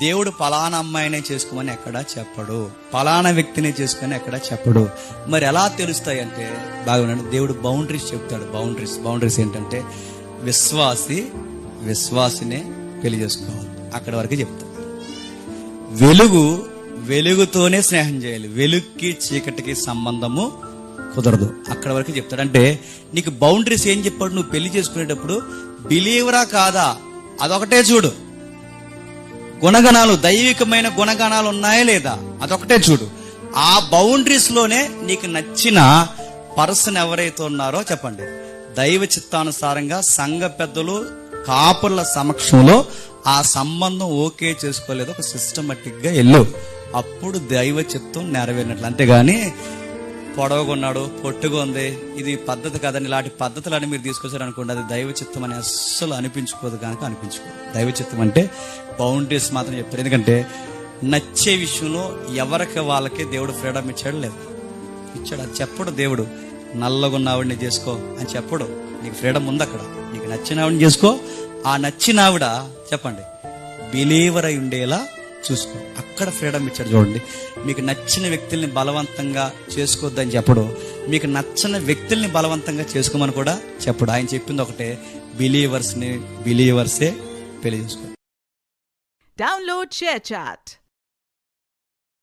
దేవుడు పలానా అమ్మాయినే చేసుకోమని ఎక్కడా చెప్పడు, పలానా వ్యక్తినే చేసుకొని ఎక్కడా చెప్పడు. మరి ఎలా తెలుస్తాయి అంటే బాగా వినండి, దేవుడు బౌండరీస్ చెప్తాడు. బౌండరీస్ ఏంటంటే విశ్వాసినే పెళ్లి చేసుకోవాలి, అక్కడ వరకు చెప్తాడు. వెలుగుతోనే స్నేహం చేయాలి, వెలుగుకి చీకటికి సంబంధము కుదరదు, అక్కడ వరకు చెప్తాడు. అంటే నీకు బౌండరీస్ ఏం చెప్పాడు, నువ్వు పెళ్లి చేసుకునేటప్పుడు బిలీవరా కాదా అదొకటే చూడు, గుణగణాలు దైవికమైన గుణగణాలు ఉన్నాయా లేదా అదొకటే చూడు. ఆ బౌండరీస్ లోనే నీకు నచ్చిన పర్సన్ ఎవరైతే ఉన్నారో చెప్పండి, దైవ చిత్తానుసారంగా సంఘ పెద్దలు కాపుల సమక్షంలో ఆ సంబంధం ఓకే చేసుకోలేదు, ఒక సిస్టమేటిక్ గా వెళ్ళు, అప్పుడు దైవ చిత్తం నెరవేరినట్లు. అంతేగాని పొడవగొన్నాడు, పొట్టుగా ఉంది, ఇది పద్ధతి కదండి, ఇలాంటి పద్ధతులని మీరు తీసుకొచ్చారు అనుకోండి, అది దైవ చిత్తం అని అస్సలు అనిపించుకోదు. కనుక అనిపించుకోదు. దైవ చిత్తం అంటే బౌండరీస్ మాత్రం చెప్తారు. ఎందుకంటే నచ్చే విషయంలో ఎవరికి వాళ్ళకి దేవుడు ఫ్రీడమ్ ఇచ్చాడు లేదు, ఇచ్చాడు. అది చెప్పడు దేవుడు, నల్లగున్న ఆవిడని చేసుకో అని చెప్పడు. నీకు ఫ్రీడమ్ ఉంది అక్కడ, నీకు నచ్చిన ఆవిడని చేసుకో. ఆ నచ్చిన ఆవిడ చెప్పండి బిలీవర్ అయి ఉండేలా చూసుకో, అక్కడ ఫ్రీడమ్ ఇచ్చాడు. చూడండి, మీకు నచ్చిన వ్యక్తుల్ని బలవంతంగా చేసుకోవద్దని చెప్పడు, మీకు నచ్చిన వ్యక్తుల్ని బలవంతంగా చేసుకోమని కూడా చెప్పడు. ఆయన చెప్పింది ఒకటే, బిలీవర్సే పెళ్లి చేసుకో. Download ShareChat.